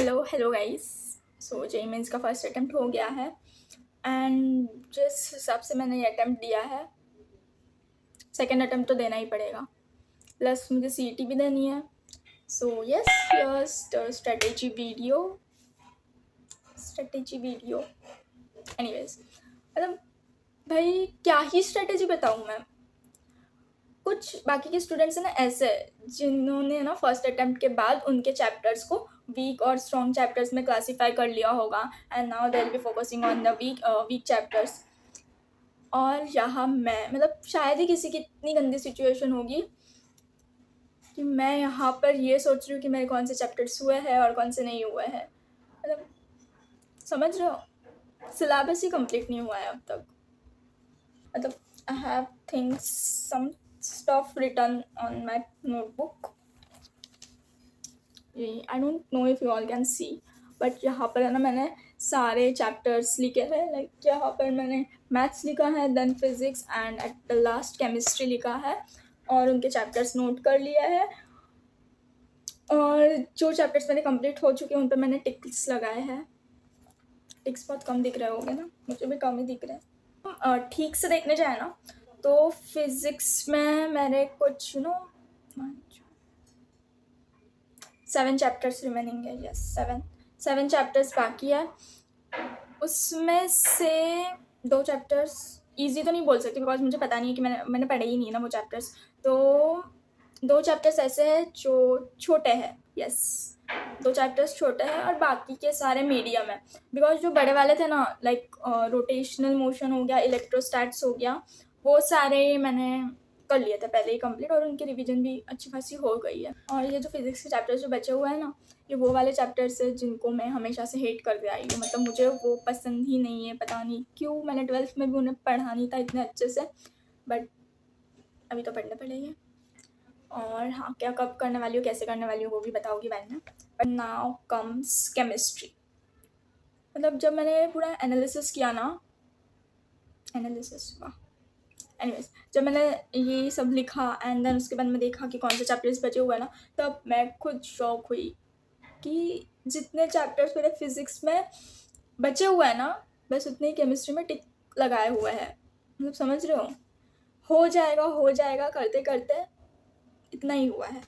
Hello guys. So JEE Mains का first attempt हो गया है एंड जिस हिसाब से मैंने ये अटेम्प्ट दिया है सेकंड अटेम्प्ट तो देना ही पड़ेगा, प्लस मुझे सीईटी भी देनी है। So yes, yes the strategy video anyways, मतलब भाई क्या ही स्ट्रेटेजी बताऊँ मैं। कुछ बाकी के स्टूडेंट्स हैं ना ऐसे, जिन्होंने ना फर्स्ट अटेम्प्ट के बाद उनके चैप्टर्स को वीक और स्ट्रॉन्ग चैप्टर्स में क्लासीफाई कर लिया होगा and now they will be focusing on the weak chapters. और यहाँ मैं मतलब शायद ही किसी की इतनी गंदी सिचुएशन होगी कि मैं यहाँ पर ये सोच रही हूँ कि मेरे कौन से चैप्टर्स हुए हैं और कौन से नहीं हुए हैं। मतलब समझ रहे हो, सिलेबस ही कंप्लीट नहीं हुआ है अब तक। मतलब I have things some stuff written on my notebook. I don't know if you all can see, but यहाँ पर है ना मैंने सारे चैप्टर्स लिखे हैं। लाइक यहाँ पर मैंने मैथ्स लिखा है, then physics and at the last chemistry लिखा है और उनके चैप्टर्स नोट कर लिया है। और जो चैप्टर्स मेरे कंप्लीट हो चुके हैं उन पर मैंने टिक्स लगाए हैं। टिक्स बहुत कम दिख रहे होंगे ना, मुझे भी कम ही दिख रहे हैं। ठीक से देखने जाए ना तो फिज़िक्स में मेरे कुछ 7 चैप्टर्स रिमेनिंग है। यस, 7 चैप्टर्स बाकी है। उसमें से 2 चैप्टर्स ईजी तो नहीं बोल सकती बिकॉज मुझे पता नहीं है कि मैंने पढ़े ही नहीं ना वो चैप्टर्स। तो 2 चैप्टर्स ऐसे हैं जो छोटे हैं। यस, 2 चैप्टर्स छोटे हैं और बाकी के सारे मीडियम है। बिकॉज जो बड़े वाले थे ना, लाइक रोटेशनल मोशन हो गया, इलेक्ट्रोस्टैट्स हो गया, वो सारे मैंने कर लिए थे पहले ही कंप्लीट और उनकी रिवीजन भी अच्छी खासी हो गई है। और ये जो फिज़िक्स के चैप्टर्स जो बचे हुए हैं ना, ये वो वाले चैप्टर्स है जिनको मैं हमेशा से हेट करते आई हूँ। मतलब मुझे वो पसंद ही नहीं है, पता नहीं क्यों। मैंने 12th में भी उन्हें पढ़ा नहीं था इतने अच्छे से, बट अभी तो पढ़ने पड़ेंगे। और हाँ, क्या कब करने वाली हूँ, कैसे करने वाली हूँ वो भी बताऊँगी मैंने। But now comes chemistry. मतलब जब मैंने पूरा एनालिसिस किया ना, एनीवेज, जब मैंने ये सब लिखा एंड देन उसके बाद मैं देखा कि कौन से चैप्टर्स बचे हुए हैं ना, तब मैं खुद शॉक हुई कि जितने चैप्टर्स मेरे फिज़िक्स में बचे हुए हैं ना, बस उतने ही केमिस्ट्री में टिक लगाए हुए हैं। मतलब समझ रहे हो जाएगा करते करते इतना ही हुआ है।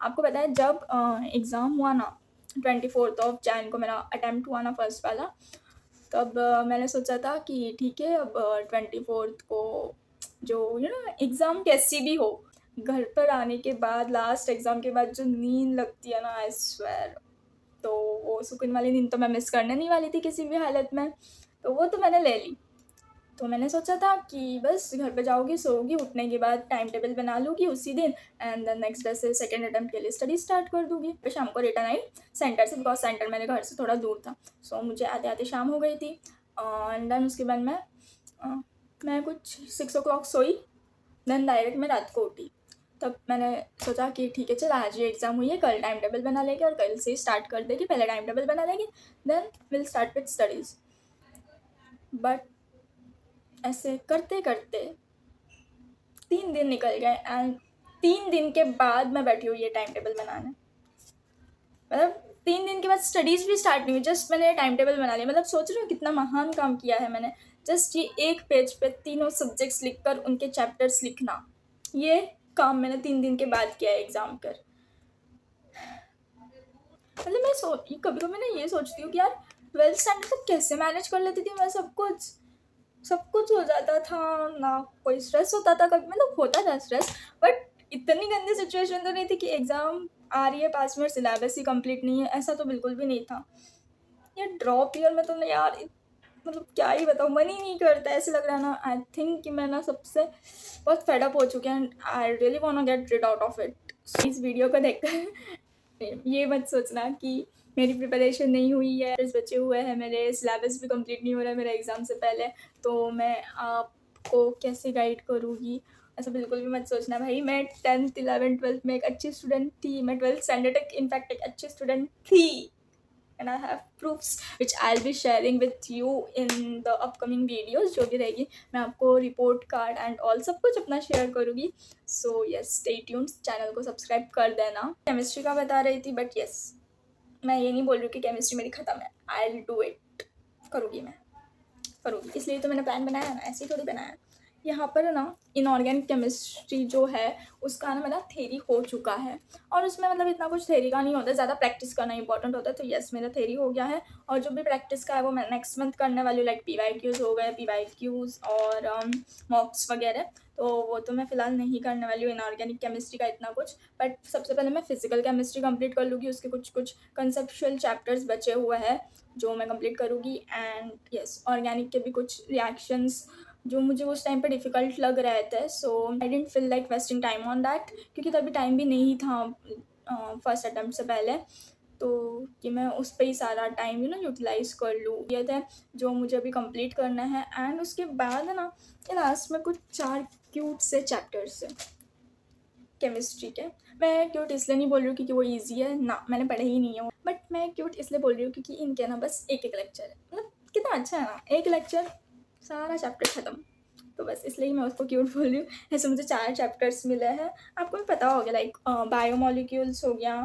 आपको पता है जब एग्ज़ाम हुआ ना 24 जनवरी को मेरा अटैम्प्ट हुआ ना फर्स्ट वाला, तब मैंने सोचा था कि ठीक है अब 24 को जो एग्ज़ाम कैसी भी हो, घर पर आने के बाद लास्ट एग्ज़ाम के बाद जो नींद लगती है ना, आई स्वेयर, तो वो सुकून वाली नींद तो मैं मिस करने नहीं वाली थी किसी भी हालत में। तो वो तो मैंने ले ली। तो मैंने सोचा था कि बस घर पे जाओगी, सोओगी, उठने के बाद टाइम टेबल बना लूँगी उसी दिन एंड देन नेक्स्ट डे से सेकंड अटेम्प्ट के लिए स्टडी स्टार्ट कर दूँगी। फिर शाम को रिटर्न आई सेंटर से, बिकॉज सेंटर मेरे घर से थोड़ा दूर था। सो मुझे आते आते शाम हो गई थी एंड देन उसके बाद मैं कुछ 6 o'clock सोई, देन डायरेक्ट मैं रात को उठी। तब मैंने सोचा कि ठीक है चल, आज ये एग्ज़ाम हुई है, कल टाइम टेबल बना लेंगे और कल से स्टार्ट कर देंगे। पहले टाइम टेबल बना लेंगे, then will start with studies. But ऐसे करते करते 3 दिन निकल गए एंड 3 दिन के बाद मैं बैठी हुई ये टाइम टेबल बनाने। मतलब 3 दिन के बाद स्टडीज़ भी स्टार्ट नहीं हुई, जस्ट मैंने टाइम टेबल बना लिया। मतलब सोच रहे हो कितना महान काम किया है मैंने। जस्ट ये एक पेज पे तीनों सब्जेक्ट्स लिखकर उनके चैप्टर्स लिखना, ये काम मैंने 3 दिन के बाद किया है एग्ज़ाम कर। मतलब मैं कभी कभी मैं ये सोचती हूँ कि यार 12th स्टैंडर्ड तक कैसे मैनेज कर लेती थी मैं। सब कुछ हो जाता था ना, कोई स्ट्रेस होता था कभी, मतलब होता था स्ट्रेस, बट इतनी गंदी सिचुएशन तो नहीं थी कि एग्ज़ाम आ रही है पास में, सिलेबस ही कंप्लीट नहीं है, ऐसा तो बिल्कुल भी नहीं था। ये ड्रॉप ईयर में तो नहीं यार, मतलब क्या ही बताऊँ, मन ही नहीं करता। ऐसे लग रहा है ना, आई थिंक कि मैं ना सबसे बहुत फेड अप हो चुकी हैं and I really want to get rid out of it. इस वीडियो को देखकर ये मत सोचना कि मेरी प्रिपरेशन नहीं हुई है, बचे हुए हैं मेरे, सिलेबस भी कंप्लीट नहीं हो रहा है मेरा एग्ज़ाम से पहले, तो मैं आपको कैसे गाइड करूँगी, ऐसा बिल्कुल भी मत सोचना भाई। मैं 10th 11th 12th में एक अच्छी स्टूडेंट थी, मैं 12th स्टैंडर्ड तक इनफैक्ट एक अच्छी स्टूडेंट थी and I have proofs which I'll be sharing with you in the upcoming videos। जो भी रहेगी मैं आपको रिपोर्ट कार्ड एंड ऑल सब कुछ अपना शेयर करूँगी। So yes, stay tuned, channel को सब्सक्राइब कर देना। केमिस्ट्री का बता रही थी, बट यस मैं ये नहीं बोल रही हूँ कि केमिस्ट्री मेरी ख़त्म है, आई विल डू इट, करूँगी मैं, करूँगी, इसलिए तो मैंने प्लान बनाया ना, ऐसे ही थोड़ी बनाया। यहाँ पर ना इनऑर्गेनिक केमिस्ट्री जो है उसका ना मेरा थ्योरी हो चुका है, और उसमें मतलब इतना कुछ थ्योरी का नहीं होता है, ज़्यादा प्रैक्टिस करना इंपॉर्टेंट होता है। तो यस, मेरा थ्योरी हो गया है, और जो भी प्रैक्टिस का है वो मैं नेक्स्ट मंथ करने वाली हूँ, लाइक PYQs हो गए, PYQs और मॉक्स वगैरह। तो वो तो मैं फ़िलहाल नहीं करने वाली हूँ इनऑर्गेनिक केमिस्ट्री का इतना कुछ, बट सबसे पहले मैं फिजिकल केमिस्ट्री कंप्लीट कर लूँगी, उसके कुछ कुछ कंसेप्चुअल चैप्टर्स बचे हुए हैं जो मैं कंप्लीट करूँगी। एंड यस, ऑर्गेनिक के भी कुछ रिएक्शंस जो मुझे उस टाइम पे डिफ़िकल्ट लग रहे थे, so I didn't feel like wasting time on that, क्योंकि तभी टाइम भी नहीं था फर्स्ट अटेम्प्ट से पहले, तो कि मैं उस पे ही सारा टाइम यूटिलाइज़ कर लूँ, ये थे जो मुझे अभी कंप्लीट करना है। एंड उसके बाद है ना, ये लास्ट में कुछ 4 क्यूट से चैप्टर्स हैं केमिस्ट्री के। मैं क्यूट इसलिए नहीं बोल रही हूँ क्योंकि वो ईजी है ना, मैंने पढ़े ही नहीं है वो, बट मैं क्यूट इसलिए बोल रही हूँ क्योंकि इनके ना बस एक लेक्चर है, मतलब कितना अच्छा है ना, एक लेक्चर सारा चैप्टर ख़त्म, तो बस इसलिए मैं उसको क्यूट बोल रही हूँ। ऐसे मुझे 4 चैप्टर्स मिले हैं, आपको भी पता होगा, लाइक बायोमोलिक्यूल्स हो गया,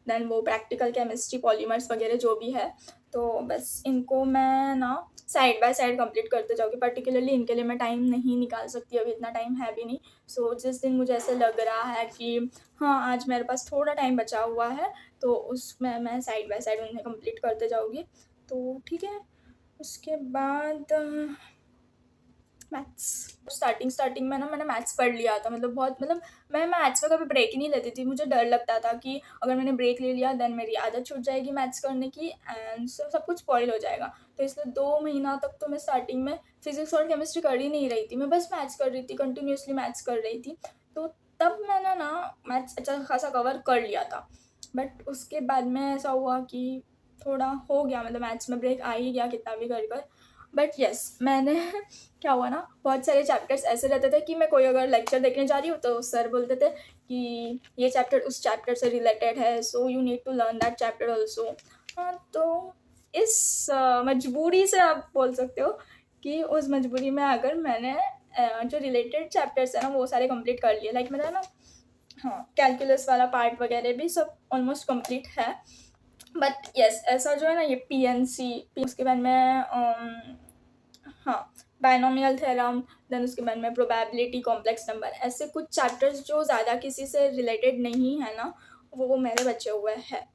देन वो प्रैक्टिकल केमिस्ट्री, पॉलीमर्स वगैरह जो भी है, तो बस इनको मैं ना साइड बाय साइड कंप्लीट करते जाऊँगी। पर्टिकुलरली इनके लिए मैं टाइम नहीं निकाल सकती, अभी इतना टाइम है भी नहीं। सो जिस दिन मुझे ऐसे लग रहा है कि हाँ, आज मेरे पास थोड़ा टाइम बचा हुआ है, तो उसमें मैं साइड बाय साइड उन्हें कंप्लीट करते जाऊँगी, तो ठीक है। उसके बाद मैथ्स, स्टार्टिंग में ना मैंने मैथ्स पढ़ लिया था, मतलब बहुत, मतलब मैं मैथ्स में कभी ब्रेक ही नहीं लेती थी। मुझे डर लगता था कि अगर मैंने ब्रेक ले लिया देन मेरी आदत छूट जाएगी मैथ्स करने की, एंड सब कुछ स्पॉइल हो जाएगा। तो इसलिए 2 महीना तक तो मैं स्टार्टिंग में फिजिक्स और केमिस्ट्री कर ही नहीं रही थी, मैं बस मैथ्स कर रही थी, कंटिन्यूसली मैथ्स कर रही थी। तो तब मैंने ना मैथ्स अच्छा खासा कवर कर लिया था, बट उसके बाद में ऐसा हुआ कि थोड़ा हो गया, मतलब मैथ्स में ब्रेक आ ही गया कितना भी कर कर। बट येस, मैंने क्या हुआ ना, बहुत सारे चैप्टर्स ऐसे रहते थे कि मैं कोई अगर लेक्चर देखने जा रही हूँ तो सर बोलते थे कि ये चैप्टर उस चैप्टर से रिलेटेड है, so you need to learn that chapter also. हाँ, तो इस मजबूरी से आप बोल सकते हो कि उस मजबूरी में आकर मैंने जो रिलेटेड चैप्टर्स है ना वो सारे कंप्लीट कर लिए। लाइक मेरा ना, हाँ, कैलकुलस वाला पार्ट वगैरह भी सब ऑलमोस्ट कंप्लीट है। बट येस, ऐसा जो है ना, ये PNC, उसके बाद में हाँ, बायनोमियल थ्योरम, देन उसके बाद में प्रोबेबिलिटी, कॉम्प्लेक्स नंबर, ऐसे कुछ चैप्टर्स जो ज़्यादा किसी से रिलेटेड नहीं है ना, वो मेरे बचे हुए हैं।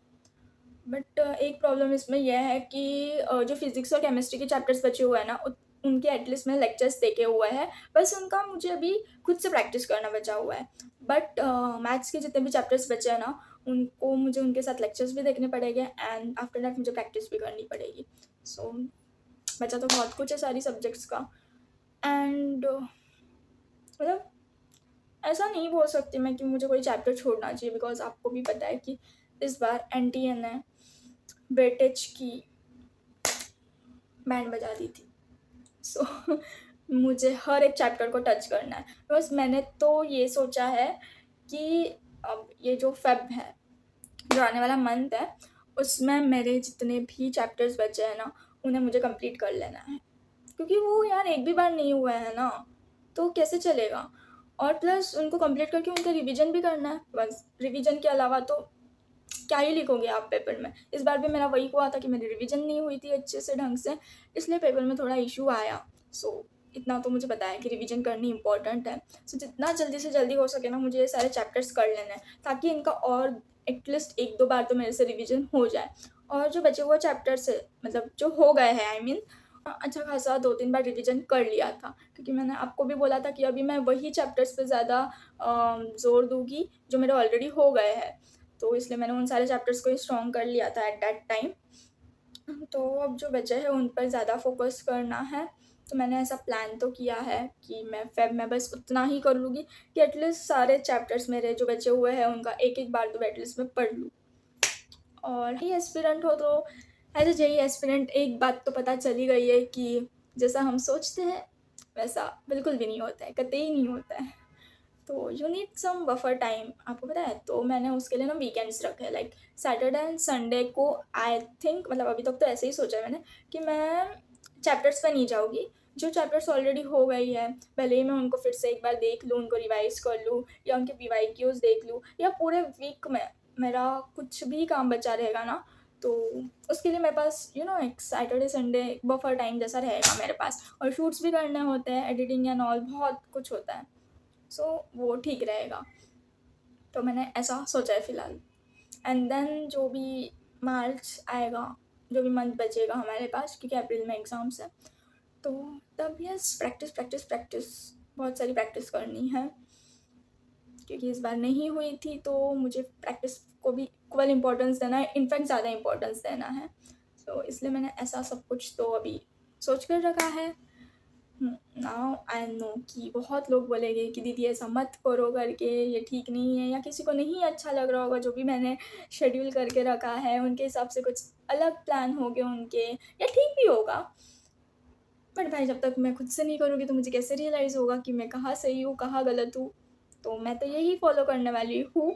बट एक प्रॉब्लम इसमें यह है कि जो फिज़िक्स और केमिस्ट्री के चैप्टर्स बचे हुए हैं ना, उनके एटलीस्ट मैंने लेक्चर्स देखे हुए हैं, बस उनका मुझे अभी खुद से प्रैक्टिस करना बचा हुआ है। बट मैथ्स के जितने भी चैप्टर्स बचे हैं ना, उनको मुझे उनके साथ लेक्चर्स भी देखने पड़ेंगे, एंड आफ्टर दैट मुझे प्रैक्टिस भी करनी पड़ेगी। सो बचा तो बहुत कुछ है सारी सब्जेक्ट्स का। एंड मतलब ऐसा नहीं बोल सकती मैं कि मुझे कोई चैप्टर छोड़ना चाहिए, बिकॉज आपको भी पता है कि इस बार NTN ने वेटेज की बैंड बजा दी थी। सो मुझे हर एक चैप्टर को टच करना है, बस मैंने तो ये सोचा है कि अब ये जो फेब है, जो आने वाला मंथ है, उसमें मेरे जितने भी चैप्टर्स बचे हैं ना, उन्हें मुझे कंप्लीट कर लेना है, क्योंकि वो यार एक भी बार नहीं हुआ है ना, तो कैसे चलेगा। और प्लस उनको कंप्लीट करके उनका रिवीजन भी करना है, बस रिवीजन के अलावा तो क्या ही लिखोगे आप पेपर में। इस बार भी मेरा वही हुआ था कि मेरी रिवीजन नहीं हुई थी अच्छे से ढंग से, इसलिए पेपर में थोड़ा इशू आया। सो इतना तो मुझे पता है कि रिवीजन करनी इंपॉर्टेंट है। सो जितना जल्दी से जल्दी हो सके ना, मुझे ये सारे चैप्टर्स कर लेने हैं, ताकि इनका और एटलीस्ट 1-2 बार तो मेरे से रिवीजन हो जाए। और जो बचे हुए चैप्टर्स है, मतलब जो हो गए हैं, आई मीन अच्छा खासा 2-3 बार रिवीजन कर लिया था, क्योंकि मैंने आपको भी बोला था कि अभी मैं वही चैप्टर्स पे ज़्यादा ज़ोर दूँगी जो मेरे ऑलरेडी हो गए हैं। तो इसलिए मैंने उन सारे चैप्टर्स को ही स्ट्रॉन्ग कर लिया था एट दैट टाइम। तो अब जो बचे हैं उन पर ज़्यादा फोकस करना है। तो मैंने ऐसा प्लान तो किया है कि मैं फेब में बस उतना ही कर लूँगी कि एटलीस्ट सारे चैप्टर्स मेरे जो बचे हुए हैं उनका एक-एक बार तो एटलीस्ट मैं पढ़ लूँ। और ही एस्पिरेंट हो तो एज़ अ जेईई एस्पिरेंट एक बात तो पता चली गई है कि जैसा हम सोचते हैं वैसा बिल्कुल भी नहीं होता है, कतई नहीं होता है। तो you need some buffer time, आपको पता है। तो मैंने उसके लिए ना वीकेंड्स रखे हैं, लाइक सैटरडे एंड संडे को। आई थिंक मतलब अभी तक तो ऐसे ही सोचा है मैंने कि मैं चैप्टर्स पे नहीं जाऊँगी, जो चैप्टर्स ऑलरेडी हो गई है भले ही मैं उनको फिर से एक बार देख लूँ, उनको रिवाइज़ कर लूँ, या उनके PYQs देख लूँ, या पूरे वीक में मेरा कुछ भी काम बचा रहेगा ना, तो उसके लिए मेरे पास एक सैटरडे संडे बफर टाइम जैसा रहेगा मेरे पास, और शूट्स भी करने होते हैं, एडिटिंग एंड ऑल बहुत कुछ होता है। सो वो ठीक रहेगा। तो मैंने ऐसा सोचा है फ़िलहाल। एंड देन जो भी मार्च आएगा, जो भी मंथ बचेगा हमारे पास, क्योंकि अप्रैल में एग्ज़ाम्स हैं, तो तब यस प्रैक्टिस प्रैक्टिस प्रैक्टिस, बहुत सारी प्रैक्टिस करनी है, क्योंकि इस बार नहीं हुई थी तो मुझे प्रैक्टिस को भी इक्वल इम्पोर्टेंस देना है, इनफैक्ट ज़्यादा इम्पोर्टेंस देना है। सो इसलिए मैंने ऐसा सब कुछ तो अभी सोच कर रखा है। नाउ आई नो कि बहुत लोग बोलेंगे कि दीदी ऐसा मत करो करके, ये ठीक नहीं है, या किसी को नहीं अच्छा लग रहा होगा जो भी मैंने शेड्यूल करके रखा है, उनके हिसाब से कुछ अलग प्लान होंगे उनके, या ठीक भी होगा। बट भाई जब तक मैं खुद से नहीं करूँगी तो मुझे कैसे रियलाइज़ होगा कि मैं कहाँ सही हूँ, कहाँ गलत हूँ? तो मैं तो यही फ़ॉलो करने वाली हूँ।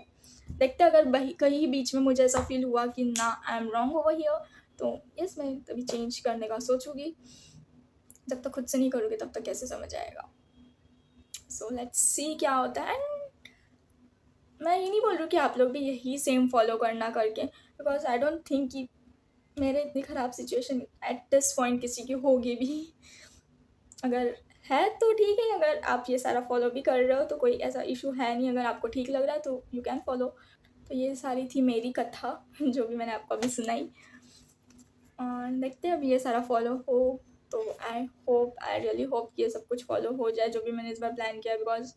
देखते हैं अगर बही कहीं बीच में मुझे ऐसा फ़ील हुआ कि ना I am wrong over here, तो यस मैं तभी चेंज करने का सोचूँगी। जब तक खुद से नहीं करोगे तब तक कैसे समझ आएगा? सो लेट्स सी क्या होता है। एंड मैं ये नहीं बोल रही हूँ कि आप लोग भी यही सेम फ़ॉलो करना करके, बिकॉज़ आई डोंट थिंक कि मेरे इतनी ख़राब सिचुएशन एट दिस पॉइंट किसी की होगी भी। अगर है तो ठीक है, अगर आप ये सारा फ़ॉलो भी कर रहे हो तो कोई ऐसा इश्यू है नहीं, अगर आपको ठीक लग रहा है तो यू कैन फ़ॉलो। तो ये सारी थी मेरी कथा जो भी मैंने आपको अभी सुनाई, और देखते हैं अब ये सारा फ़ॉलो हो तो आई रियली होप कि ये सब कुछ फ़ॉलो हो जाए जो भी मैंने इस बार प्लान किया, बिकॉज़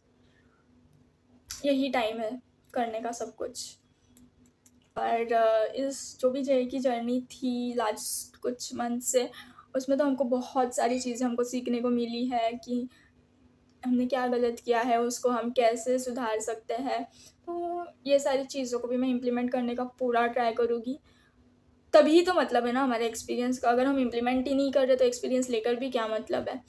यही टाइम है करने का सब कुछ। और इस जो भी जेई की जर्नी थी लास्ट कुछ मंथ से, उसमें तो हमको बहुत सारी चीज़ें हमको सीखने को मिली है कि हमने क्या गलत किया है, उसको हम कैसे सुधार सकते हैं। तो ये सारी चीज़ों को भी मैं इम्प्लीमेंट करने का पूरा ट्राई करूँगी। तभी तो मतलब है ना हमारे एक्सपीरियंस का, अगर हम इम्प्लीमेंट ही नहीं कर रहे तो एक्सपीरियंस लेकर भी क्या मतलब है।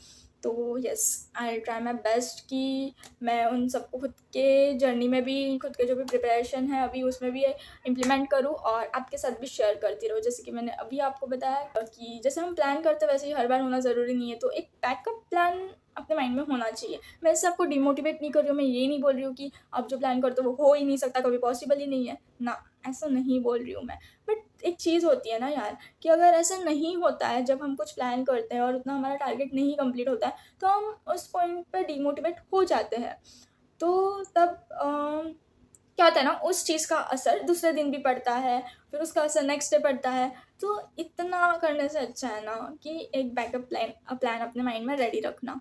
तो yes I try my best कि मैं उन सबको खुद के जर्नी में भी, खुद के जो भी प्रिपरेशन है अभी उसमें भी इम्प्लीमेंट करूँ और आपके साथ भी शेयर करती रहूँ। जैसे कि मैंने अभी आपको बताया कि जैसे हम प्लान करते हैं वैसे ही हर बार होना ज़रूरी नहीं है, तो एक बैकअप प्लान अपने माइंड में होना चाहिए। मैं इससे आपको डिमोटिवेट नहीं कर रही हूँ, मैं ये नहीं बोल रही हूँ कि आप जो प्लान करते हो वो हो ही नहीं सकता, कभी पॉसिबल ही नहीं है ना, ऐसा नहीं बोल रही हूँ मैं। बट एक चीज़ होती है ना यार, कि अगर ऐसा नहीं होता है, जब हम कुछ प्लान करते हैं और उतना हमारा टारगेट नहीं कंप्लीट होता है, तो हम उस पॉइंट पे डिमोटिवेट हो जाते हैं। तो तब क्या होता है ना, उस चीज़ का असर दूसरे दिन भी पड़ता है, फिर उसका असर नेक्स्ट डे पड़ता है। तो इतना करने से अच्छा है ना कि एक बैकअप प्लान अपने माइंड में रेडी रखना,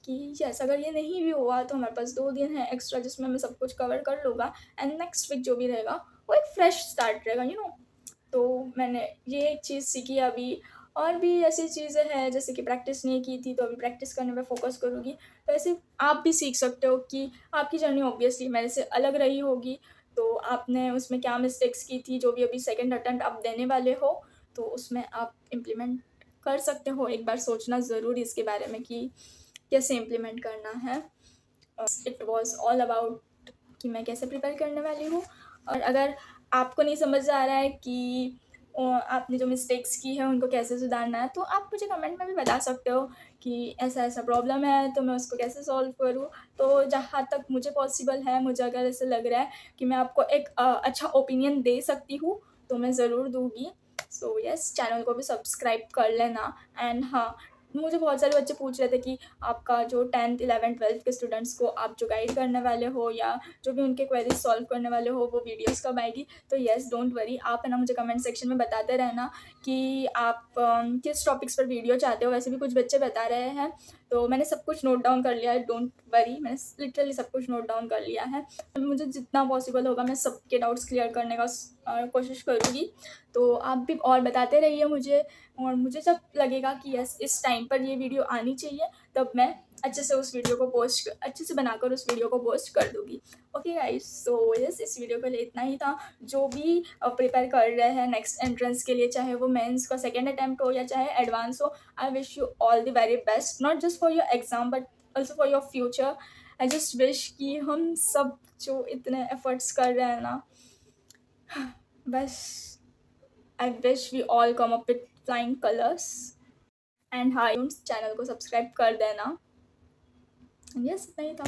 कि यस अगर ये नहीं भी हुआ तो हमारे पास 2 दिन है एक्स्ट्रा जिसमें मैं सब कुछ कवर कर लूँगा, एंड नेक्स्ट वीक जो भी रहेगा वो एक फ्रेश स्टार्ट रहेगा, तो मैंने ये एक चीज़ सीखी अभी। और भी ऐसी चीज़ें हैं जैसे कि प्रैक्टिस नहीं की थी तो अभी प्रैक्टिस करने पे फ़ोकस करूँगी। तो ऐसे आप भी सीख सकते हो कि आपकी जर्नी ऑब्वियसली मेरे से अलग रही होगी, तो आपने उसमें क्या मिस्टेक्स की थी, जो भी अभी सेकंड अटेम्प्ट आप देने वाले हो, तो उसमें आप इम्प्लीमेंट कर सकते हो। एक बार सोचना ज़रूर इसके बारे में कि कैसे इम्प्लीमेंट करना है। इट वाज़ ऑल अबाउट कि मैं कैसे प्रिपेयर करने वाली हूँ। और अगर आपको नहीं समझ आ रहा है कि आपने जो मिस्टेक्स की है उनको कैसे सुधारना है, तो आप मुझे कमेंट में भी बता सकते हो कि ऐसा-ऐसा प्रॉब्लम है तो मैं उसको कैसे सॉल्व करूँ। तो जहाँ तक मुझे पॉसिबल है, मुझे अगर ऐसे लग रहा है कि मैं आपको एक अच्छा ओपिनियन दे सकती हूँ, तो मैं ज़रूर दूँगी। सो येस चैनल को भी सब्सक्राइब कर लेना। एंड हाँ, मुझे बहुत सारे बच्चे पूछ रहे थे कि आपका जो 10th 11th 12th के स्टूडेंट्स को आप जो गाइड करने वाले हो या जो भी उनके क्वेरीज सॉल्व करने वाले हो वो वीडियोस कब आएगी। तो येस डोंट वरी, आप है ना मुझे कमेंट सेक्शन में बताते रहना कि आप किस टॉपिक्स पर वीडियो चाहते हो। वैसे भी कुछ बच्चे बता रहे हैं, तो मैंने सब कुछ नोट डाउन कर लिया है, डोंट वरी, मैंने लिटरली सब कुछ नोट डाउन कर लिया है। मुझे जितना पॉसिबल होगा मैं सबके डाउट्स क्लियर करने का कोशिश करूँगी। तो आप भी और बताते रहिए मुझे, और मुझे जब लगेगा कि यस इस टाइम पर ये वीडियो आनी चाहिए, तब मैं अच्छे से बनाकर उस वीडियो को पोस्ट कर दूँगी। ओके गाइस, सो यस इस वीडियो के लिए इतना ही था। जो भी प्रिपेयर कर रहे हैं नेक्स्ट एंट्रेंस के लिए, चाहे वो मेंस का सेकंड अटेम्प्ट हो या चाहे एडवांस हो, I wish you all the very best, not just for your exam but also for your future. I just wish कि हम सब जो इतने एफर्ट्स कर रहे हैं ना, बस I wish we all come up with flying colours. And हाँ, चैनल को सब्सक्राइब कर देना। यस इतना ही था।